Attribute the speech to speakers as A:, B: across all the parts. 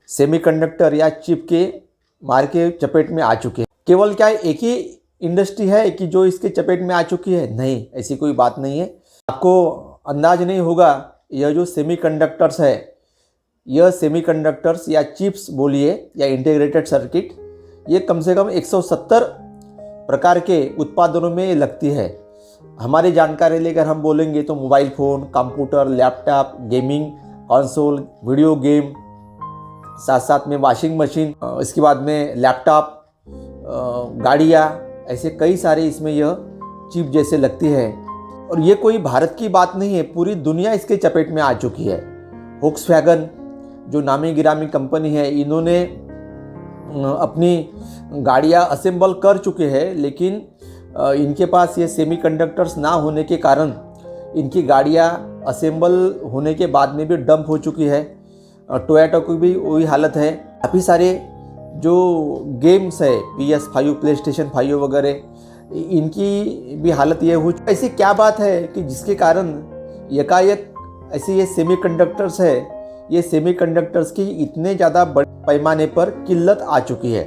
A: Semiconductor या chip के मार के चपेट में आ चुके हैं। केवल क्या एक ही इंडस्ट्री है कि जो इसके चपेट में आ चुकी है? नहीं, ऐसी कोई बात नहीं है। आपको अंदाज नहीं होगा, यह जो सेमीकंडक्टर्स है, यह सेमीकंडक्टर्स या चिप्स बोलिए या इंटीग्रेटेड सर्किट, ये कम से कम 170 प्रकार के उत्पादनों में लगती है। हमारी जानकारी लेकर हम बोलेंगे तो mobile phone, computer, laptop, gaming console, video game, साथ साथ में वॉशिंग मशीन, इसके बाद में लैपटॉप, गाड़ियाँ, ऐसे कई सारे इसमें यह चिप जैसे लगती है। और ये कोई भारत की बात नहीं है, पूरी दुनिया इसके चपेट में आ चुकी है। वोक्सवैगन जो नामी गिरामी कंपनी है, इन्होंने अपनी गाड़ियाँ असेंबल कर चुके हैं, लेकिन इनके पास ये सेमीकंडक्टर्स ना होने के कारण इनकी गाड़ियाँ असेंबल होने के बाद में भी डंप हो चुकी है। टोयोटा की भी वही हालत है। काफ़ी सारे जो गेम्स है, PS5, प्लेस्टेशन 5 वगैरह, इनकी भी हालत ये हो चुकी। ऐसी क्या बात है कि जिसके कारण एकाएक ऐसे ये सेमीकंडक्टर्स है, ये सेमीकंडक्टर्स की इतने ज़्यादा बड़े पैमाने पर किल्लत आ चुकी है?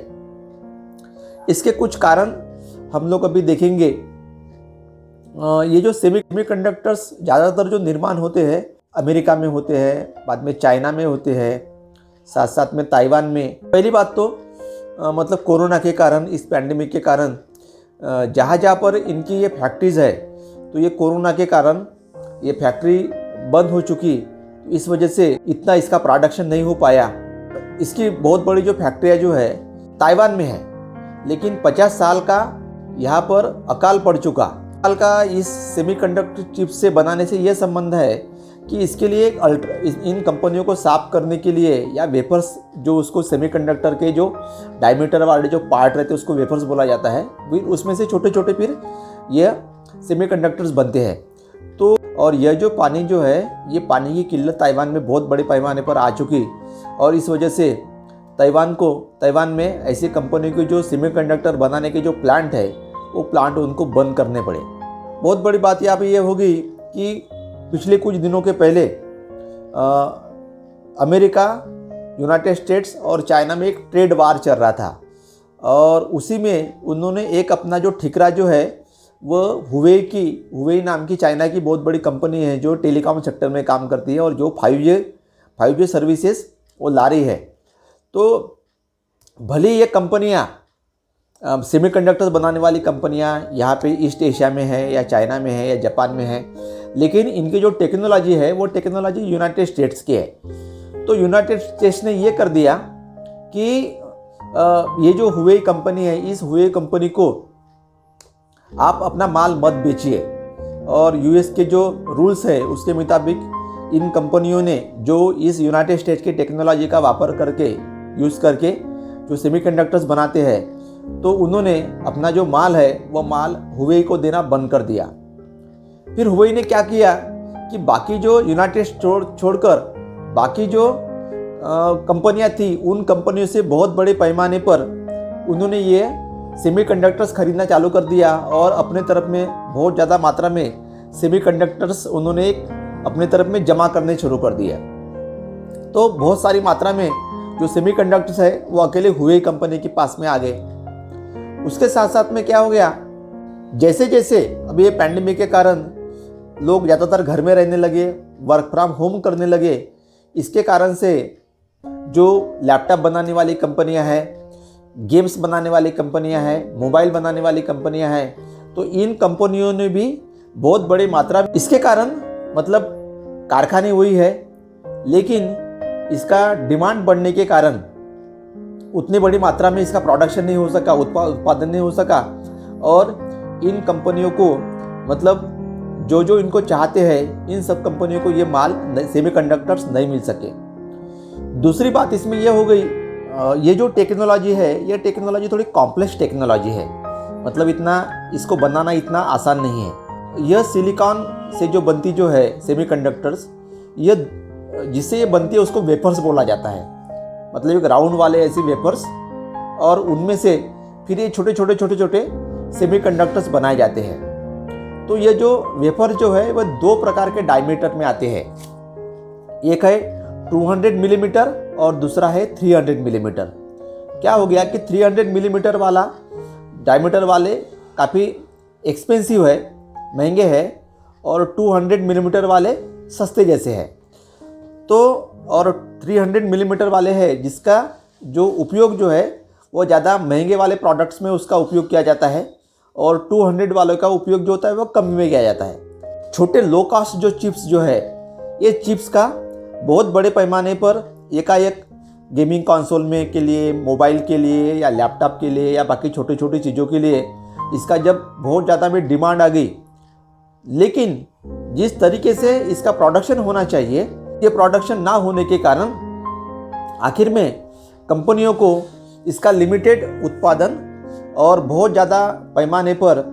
A: इसके कुछ कारण हम लोग अभी देखेंगे। ये जो सेमीकंडक्टर्स ज़्यादातर जो निर्माण होते हैं अमेरिका में होते हैं, बाद में चाइना में होते हैं, साथ साथ में ताइवान में। पहली बात तो मतलब कोरोना के कारण, इस पैंडेमिक के कारण जहाँ जहाँ पर इनकी ये फैक्ट्रीज़ है, तो ये कोरोना के कारण ये फैक्ट्री बंद हो चुकी, इस वजह से इतना इसका प्रोडक्शन नहीं हो पाया। इसकी बहुत बड़ी जो फैक्ट्रियाँ जो है ताइवान में है, लेकिन 50 साल का यहाँ पर अकाल पड़ चुका। साल का इस सेमीकंडक्टर चिप से बनाने से यह संबंध है कि इसके लिए इन कंपनियों को साफ करने के लिए, या वेफर्स जो उसको सेमीकंडक्टर के जो डायमीटर वाले जो पार्ट रहते हैं उसको वेफर्स बोला जाता है, फिर उसमें से छोटे छोटे फिर यह सेमीकंडक्टर्स बनते हैं। तो और यह जो पानी जो है, ये पानी की किल्लत ताइवान में बहुत बड़े पैमाने पर आ चुकी, और इस वजह से ताइवान में ऐसी कंपनी के जो सेमीकंडक्टर बनाने के जो प्लांट है, वो प्लांट उनको बंद करने पड़े। बहुत बड़ी बात यहाँ पे ये होगी कि पिछले कुछ दिनों के पहले अमेरिका, यूनाइटेड स्टेट्स और चाइना में एक ट्रेड वार चल रहा था, और उसी में उन्होंने एक अपना जो ठिकरा जो है वो हुवेई नाम की चाइना की बहुत बड़ी कंपनी है जो टेलीकॉम सेक्टर में काम करती है और जो 5G सर्विसेज वो ला रही है। तो भले ये कंपनियाँ सेमीकंडक्टर्स बनाने वाली कंपनियाँ यहाँ पे ईस्ट एशिया में है, या चाइना में है, या जापान में है, लेकिन इनकी जो टेक्नोलॉजी है वो टेक्नोलॉजी यूनाइटेड स्टेट्स की है। तो यूनाइटेड स्टेट्स ने ये कर दिया कि ये जो हुवेई कंपनी है, इस हुवेई कंपनी को आप अपना माल मत बेचिए, और यूएस के जो रूल्स है उसके मुताबिक इन कंपनियों ने जो इस यूनाइटेड स्टेट्स की टेक्नोलॉजी का वापर करके यूज़ करके जो सेमीकंडक्टर्स बनाते हैं, तो उन्होंने अपना जो माल है वो माल हुवेई को देना बंद कर दिया। फिर हुवेई ने क्या किया कि बाकी जो यूनाइटेड छोड़कर बाकी जो कंपनियां थी, उन कंपनियों से बहुत बड़े पैमाने पर उन्होंने ये सेमीकंडक्टर्स खरीदना चालू कर दिया, और अपने तरफ में बहुत ज़्यादा मात्रा में सेमीकंडक्टर्स उन्होंने अपने तरफ में जमा करने शुरू कर दिया। तो बहुत सारी मात्रा में जो सेमीकंडक्टर्स है वो अकेले हुवेई कंपनी के पास में आ गए। उसके साथ साथ में क्या हो गया, जैसे जैसे अब ये पैंडेमिक के कारण लोग ज़्यादातर घर में रहने लगे, वर्क फ्रॉम होम करने लगे, इसके कारण से जो लैपटॉप बनाने वाली कंपनियां हैं, गेम्स बनाने वाली कंपनियां हैं, मोबाइल बनाने वाली कंपनियां हैं, तो इन कंपनियों ने भी बहुत बड़ी मात्रा, इसके कारण मतलब कारखाने हुई है, लेकिन इसका डिमांड बढ़ने के कारण उतनी बड़ी मात्रा में इसका प्रोडक्शन नहीं हो सका, उत्पादन नहीं हो सका, और इन कंपनियों को मतलब जो इनको चाहते हैं, इन सब कंपनियों को ये माल सेमीकंडक्टर्स नहीं मिल सके। दूसरी बात इसमें यह हो गई, ये जो टेक्नोलॉजी है, ये टेक्नोलॉजी थोड़ी कॉम्प्लेक्स टेक्नोलॉजी है, मतलब इतना इसको बनाना इतना आसान नहीं है। यह सिलिकॉन से जो बनती जो है सेमीकंडक्टर्स, यह जिससे ये बनती है उसको वेफर्स बोला जाता है। मतलब एक राउंड वाले ऐसे वेपर्स, और उनमें से फिर ये छोटे छोटे सेमीकंडक्टर्स बनाए जाते हैं। तो ये जो वेपर जो है वह दो प्रकार के डायमीटर में आते हैं, एक है 200 मिलीमीटर और दूसरा है 300 मिलीमीटर। क्या हो गया कि 300 मिलीमीटर वाला डायमीटर वाले काफ़ी एक्सपेंसिव है, महंगे हैं, और 200 मिलीमीटर वाले सस्ते जैसे हैं। तो और 300 मिलीमीटर वाले हैं जिसका जो उपयोग जो है वो ज़्यादा महंगे वाले प्रोडक्ट्स में उसका उपयोग किया जाता है, और 200 वालों का उपयोग जो होता है वो कम में किया जाता है। छोटे लो कास्ट जो चिप्स जो है, ये चिप्स का बहुत बड़े पैमाने पर एकाएक गेमिंग कंसोल में के लिए, मोबाइल के लिए या लैपटॉप के लिए या बाकी छोटी छोटी चीज़ों के लिए इसका जब बहुत ज़्यादा में डिमांड आ गई, लेकिन जिस तरीके से इसका प्रोडक्शन होना चाहिए ये प्रोडक्शन ना होने के कारण आखिर में कंपनियों को इसका लिमिटेड उत्पादन और बहुत ज़्यादा पैमाने पर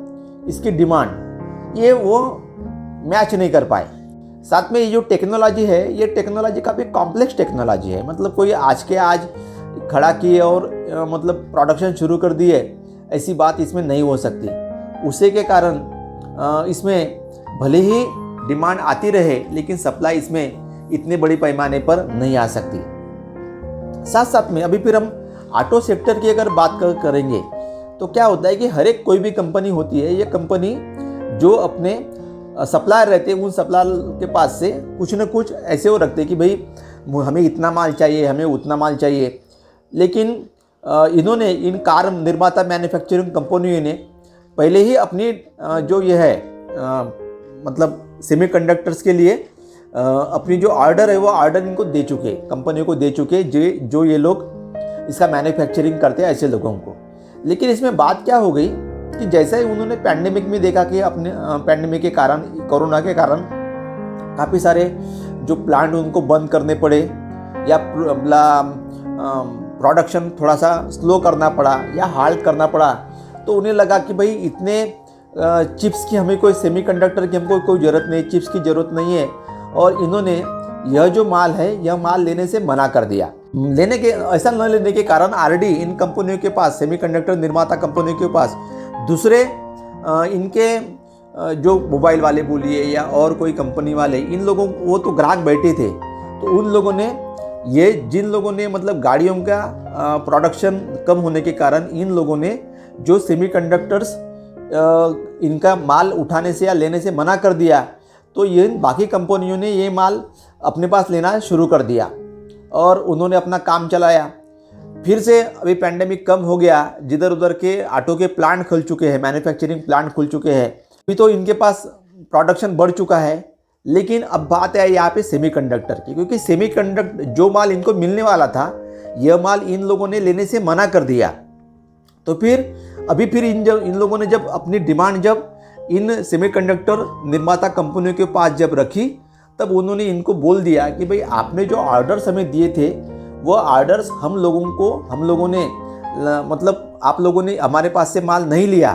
A: इसकी डिमांड ये वो मैच नहीं कर पाए। साथ में ये जो टेक्नोलॉजी है, ये टेक्नोलॉजी काफ़ी कॉम्प्लेक्स टेक्नोलॉजी है। मतलब कोई आज के आज खड़ा किए और मतलब प्रोडक्शन शुरू कर दिए, ऐसी बात इसमें नहीं हो सकती। उसी के कारण इसमें भले ही डिमांड आती रहे लेकिन सप्लाई इसमें इतने बड़ी पैमाने पर नहीं आ सकती। साथ साथ में अभी फिर हम ऑटो सेक्टर की अगर बात करेंगे तो क्या होता है कि हर एक कोई भी कंपनी होती है, ये कंपनी जो अपने सप्लायर रहते हैं उन सप्लायर के पास से कुछ न कुछ ऐसे वो रखते हैं कि भाई हमें इतना माल चाहिए, हमें उतना माल चाहिए। लेकिन इन्होंने इन कार निर्माता मैन्युफैक्चरिंग कंपनियों ने पहले ही अपनी जो ये है मतलब सेमीकंडक्टर्स के लिए अपनी जो ऑर्डर है वो ऑर्डर इनको दे चुके, कंपनियों को दे चुके जो ये लोग इसका मैन्युफैक्चरिंग करते हैं ऐसे लोगों को। लेकिन इसमें बात क्या हो गई कि जैसे ही उन्होंने पैंडेमिक में देखा कि अपने पैंडेमिक के कारण, कोरोना के कारण काफ़ी सारे जो प्लांट उनको बंद करने पड़े या प्रोडक्शन थोड़ा सा स्लो करना पड़ा या हाल्ट करना पड़ा, तो उन्हें लगा कि भाई इतने चिप्स की हमें कोई सेमीकंडक्टर की हमको कोई ज़रूरत नहीं, चिप्स की ज़रूरत नहीं है, और इन्होंने यह जो माल है यह माल लेने से मना कर दिया। ऐसा न लेने के कारण ऑलरेडी इन कंपनियों के पास, सेमीकंडक्टर निर्माता कंपनियों के पास दूसरे इनके जो मोबाइल वाले बोलिए या और कोई कंपनी वाले, इन लोगों वो तो ग्राहक बैठे थे। तो उन लोगों ने ये जिन लोगों ने मतलब गाड़ियों का प्रोडक्शन कम होने के कारण इन लोगों ने जो सेमीकंडक्टर्स इनका माल उठाने से या लेने से मना कर दिया, तो ये बाकी कंपनियों ने ये माल अपने पास लेना शुरू कर दिया और उन्होंने अपना काम चलाया। फिर से अभी पैंडेमिक कम हो गया, जिधर उधर के ऑटो के प्लांट खुल चुके हैं, मैन्युफैक्चरिंग प्लांट खुल चुके हैं, अभी तो इनके पास प्रोडक्शन बढ़ चुका है। लेकिन अब बात है यहाँ पे सेमीकंडक्टर की, क्योंकि सेमीकंडक्टर जो माल इनको मिलने वाला था यह माल इन लोगों ने लेने से मना कर दिया। तो फिर इन लोगों ने जब अपनी डिमांड जब इन सेमीकंडक्टर निर्माता कंपनियों के पास जब रखी, तब उन्होंने इनको बोल दिया कि भाई आपने जो ऑर्डर्स हमें दिए थे वो ऑर्डर्स हम लोगों ने मतलब आप लोगों ने हमारे पास से माल नहीं लिया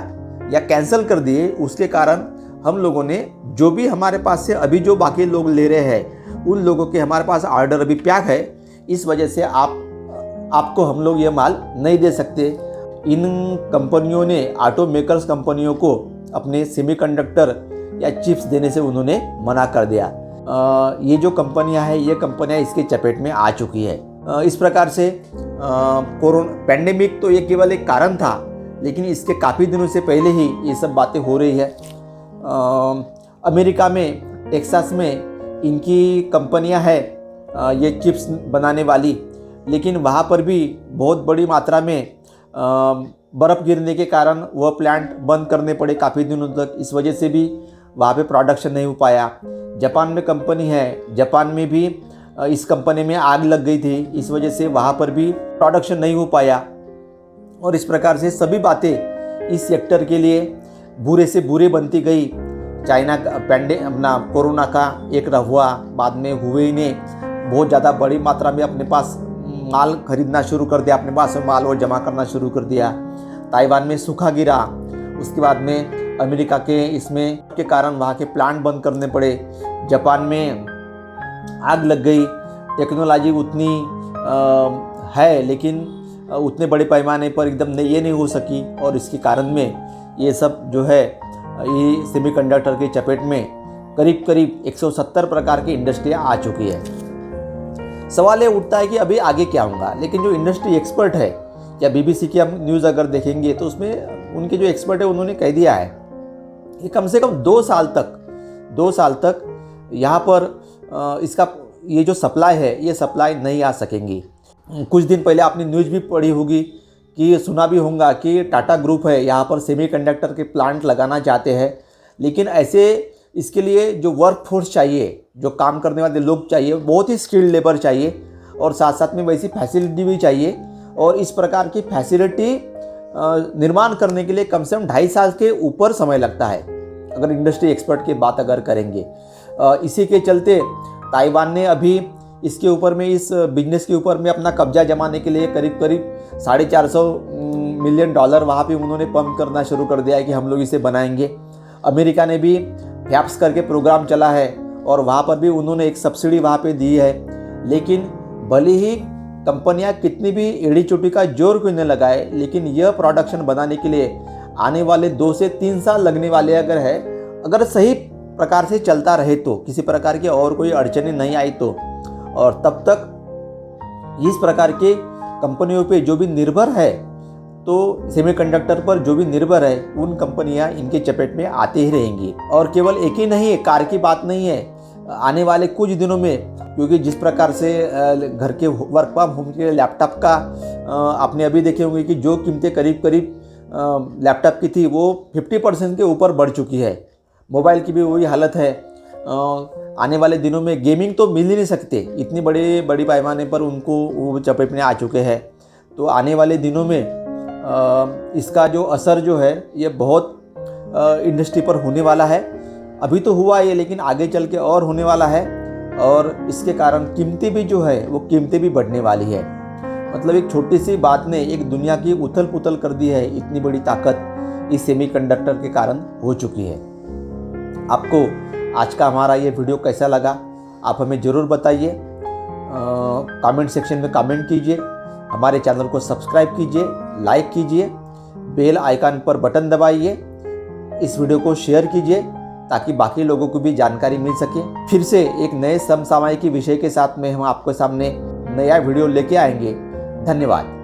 A: या कैंसिल कर दिए। उसके कारण हम लोगों ने जो भी हमारे पास से अभी जो बाकी लोग ले रहे हैं उन लोगों के हमारे पास ऑर्डर अभी पैक है, इस वजह से आपको हम लोग ये माल नहीं दे सकते। इन कंपनियों ने, ऑटो मेकर्स कंपनियों को अपने सेमीकंडक्टर या चिप्स देने से उन्होंने मना कर दिया। ये जो कंपनियां हैं ये कंपनियां इसके चपेट में आ चुकी है। इस प्रकार से कोरोना पैंडेमिक तो ये केवल एक कारण था, लेकिन इसके काफ़ी दिनों से पहले ही ये सब बातें हो रही है। अमेरिका में टेक्सास में इनकी कंपनियां हैं ये चिप्स बनाने वाली, लेकिन वहाँ पर भी बहुत बड़ी मात्रा में बर्फ़ गिरने के कारण वह प्लांट बंद करने पड़े काफ़ी दिनों तक। इस वजह से भी वहाँ पे प्रोडक्शन नहीं हो पाया। जापान में कंपनी है, जापान में भी इस कंपनी में आग लग गई थी, इस वजह से वहाँ पर भी प्रोडक्शन नहीं हो पाया। और इस प्रकार से सभी बातें इस सेक्टर के लिए बुरे से बुरे बनती गई। चाइना का कोरोना का एक रहुआ, बाद में हुबेई ने बहुत ज़्यादा बड़ी मात्रा में अपने पास माल खरीदना शुरू कर दिया, अपने पास माल वो जमा करना शुरू कर दिया। ताइवान में सूखा गिरा, उसके बाद में अमेरिका के इसमें के कारण वहाँ के प्लांट बंद करने पड़े। जापान में आग लग गई, टेक्नोलॉजी उतनी है, लेकिन उतने बड़े पैमाने पर एकदम ये नहीं हो सकी, और इसके कारण में ये सब जो है ये सेमीकंडक्टर की चपेट में करीब करीब 170 प्रकार की इंडस्ट्रियाँ आ चुकी है। सवाल ये उठता है कि अभी आगे क्या होगा, लेकिन जो इंडस्ट्री एक्सपर्ट है, या बीबीसी की हम न्यूज़ अगर देखेंगे तो उसमें उनके जो एक्सपर्ट है उन्होंने कह दिया है कि कम से कम 2 साल तक यहाँ पर इसका ये जो सप्लाई है ये सप्लाई नहीं आ सकेंगी। कुछ दिन पहले आपने न्यूज़ भी पढ़ी होगी कि सुना भी होगा कि टाटा ग्रुप है यहाँ पर सेमीकंडक्टर के प्लांट लगाना चाहते हैं, लेकिन ऐसे इसके लिए जो वर्क फोर्स चाहिए, जो काम करने वाले लोग चाहिए, बहुत ही स्किल्ड लेबर चाहिए, और साथ साथ में वैसी फैसिलिटी भी चाहिए। और इस प्रकार की फैसिलिटी निर्माण करने के लिए कम से कम 2.5 साल के ऊपर समय लगता है, अगर इंडस्ट्री एक्सपर्ट की बात अगर करेंगे। इसी के चलते ताइवान ने अभी इसके ऊपर में, इस बिजनेस के ऊपर में अपना कब्जा जमाने के लिए करीब करीब $450 मिलियन वहाँ पे उन्होंने पंप करना शुरू कर दिया है कि हम लोग इसे बनाएंगे। अमेरिका ने भी फैप्स करके प्रोग्राम चला है और वहाँ पर भी उन्होंने एक सब्सिडी वहाँ पे दी है। लेकिन भले ही कंपनियां कितनी भी एड़ी चोटी का जोर क्यों न लगाए, लेकिन यह प्रोडक्शन बनाने के लिए आने वाले 2 से 3 साल लगने वाले अगर सही प्रकार से चलता रहे तो, किसी प्रकार की और कोई अड़चने नहीं आई तो, और तब तक इस प्रकार के कंपनियों पे जो भी निर्भर है, तो सेमीकंडक्टर पर जो भी निर्भर है, उन कंपनियां इनके चपेट में आती ही रहेंगी। और केवल एक ही नहीं है, कार की बात नहीं है, आने वाले कुछ दिनों में, क्योंकि जिस प्रकार से घर के वर्क फ्रॉम होम के लैपटॉप का आपने अभी देखे होंगे कि जो कीमतें करीब करीब लैपटॉप की थी वो 50% के ऊपर बढ़ चुकी है। मोबाइल की भी वही हालत है। आने वाले दिनों में गेमिंग तो मिल ही नहीं सकते, इतनी बड़ी पैमाने पर उनको वो चपेट में आ चुके हैं। तो आने वाले दिनों में इसका जो असर जो है ये बहुत इंडस्ट्री पर होने वाला है। अभी तो हुआ है, लेकिन आगे चल के और होने वाला है, और इसके कारण कीमतें भी जो है वो कीमतें भी बढ़ने वाली है। मतलब एक छोटी सी बात ने एक दुनिया की उथल पुथल कर दी है। इतनी बड़ी ताकत इस सेमीकंडक्टर के कारण हो चुकी है। आपको आज का हमारा ये वीडियो कैसा लगा आप हमें ज़रूर बताइए। कमेंट सेक्शन में कमेंट कीजिए, हमारे चैनल को सब्सक्राइब कीजिए, लाइक कीजिए, बेल आइकन पर बटन दबाइए, इस वीडियो को शेयर कीजिए ताकि बाकी लोगों को भी जानकारी मिल सके। फिर से एक नए समसामयिक विषय के साथ में हम आपके सामने नया वीडियो लेके आएंगे। धन्यवाद।